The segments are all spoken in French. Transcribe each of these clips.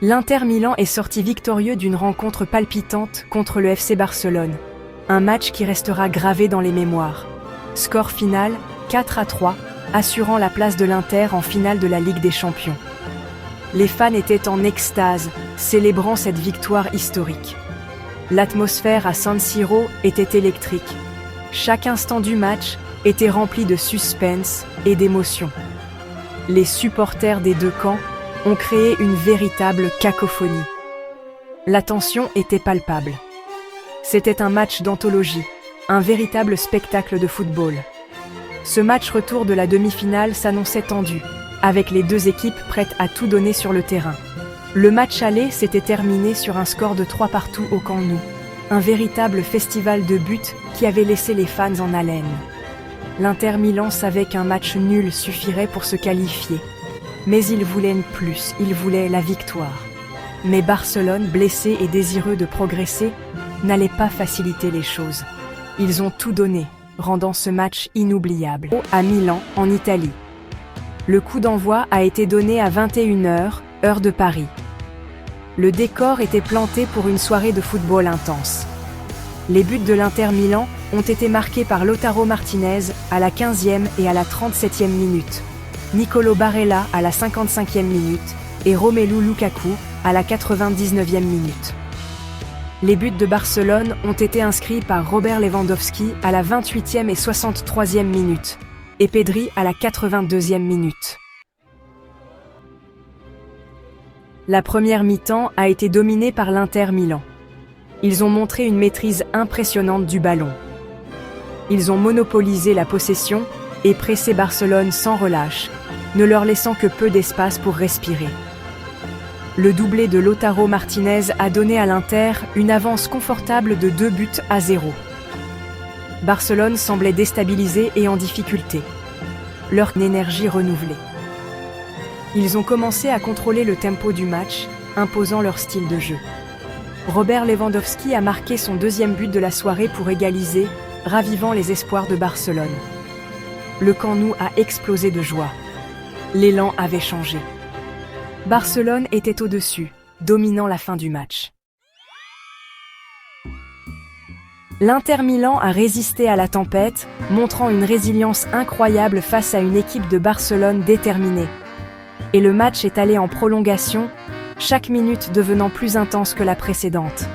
L'Inter Milan est sorti victorieux d'une rencontre palpitante contre le FC Barcelone. Un match qui restera gravé dans les mémoires. Score final, 4-3, assurant la place de l'Inter en finale de la Ligue des Champions. Les fans étaient en extase, célébrant cette victoire historique. L'atmosphère à San Siro était électrique. Chaque instant du match était rempli de suspense et d'émotion. Les supporters des deux camps ont créé une véritable cacophonie. La tension était palpable. C'était un match d'anthologie, un véritable spectacle de football. Ce match retour de la demi-finale s'annonçait tendu, avec les deux équipes prêtes à tout donner sur le terrain. Le match aller s'était terminé sur un score de 3-2 au Camp Nou. Un véritable festival de buts qui avait laissé les fans en haleine. L'Inter Milan savait qu'un match nul suffirait pour se qualifier. Mais il voulait plus, il voulait la victoire. Mais Barcelone, blessé et désireux de progresser, n'allait pas faciliter les choses. Ils ont tout donné, rendant ce match inoubliable. À Milan, en Italie. Le coup d'envoi a été donné à 21h, heure de Paris. Le décor était planté pour une soirée de football intense. Les buts de l'Inter Milan ont été marqués par Lautaro Martinez à la 15e et à la 37e minute, Nicolo Barella à la 55e minute et Romelu Lukaku à la 99e minute. Les buts de Barcelone ont été inscrits par Robert Lewandowski à la 28e et 63e minute et Pedri à la 82e minute. La première mi-temps a été dominée par l'Inter Milan. Ils ont montré une maîtrise impressionnante du ballon. Ils ont monopolisé la possession et pressé Barcelone sans relâche, ne leur laissant que peu d'espace pour respirer. Le doublé de Lautaro Martinez a donné à l'Inter une avance confortable de 2-0. Barcelone semblait déstabilisé et en difficulté. Leur énergie renouvelée. Ils ont commencé à contrôler le tempo du match, imposant leur style de jeu. Robert Lewandowski a marqué son deuxième but de la soirée pour égaliser, ravivant les espoirs de Barcelone. Le Camp Nou a explosé de joie. L'élan avait changé. Barcelone était au-dessus, dominant la fin du match. L'Inter Milan a résisté à la tempête, montrant une résilience incroyable face à une équipe de Barcelone déterminée. Et le match est allé en prolongation, chaque minute devenant plus intense que la précédente.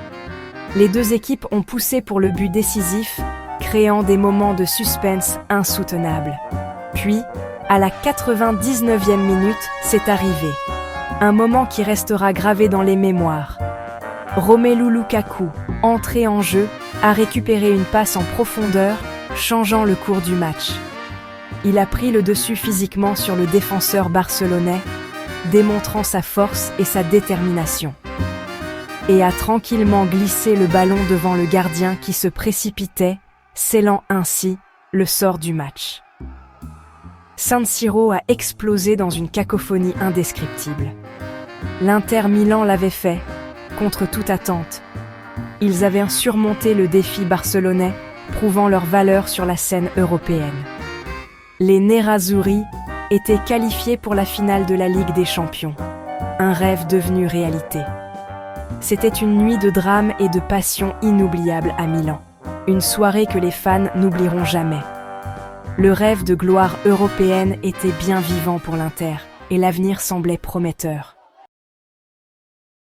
Les deux équipes ont poussé pour le but décisif, créant des moments de suspense insoutenables. Puis, à la 99e minute, c'est arrivé. Un moment qui restera gravé dans les mémoires. Romelu Lukaku, entré en jeu, a récupéré une passe en profondeur, changeant le cours du match. Il a pris le dessus physiquement sur le défenseur barcelonais, démontrant sa force et sa détermination. Et a tranquillement glissé le ballon devant le gardien qui se précipitait, scellant ainsi le sort du match. San Siro a explosé dans une cacophonie indescriptible. L'Inter Milan l'avait fait, contre toute attente. Ils avaient surmonté le défi barcelonais, prouvant leur valeur sur la scène européenne. Les Nerazzurri étaient qualifiés pour la finale de la Ligue des Champions. Un rêve devenu réalité. C'était une nuit de drame et de passion inoubliable à Milan. Une soirée que les fans n'oublieront jamais. Le rêve de gloire européenne était bien vivant pour l'Inter et l'avenir semblait prometteur.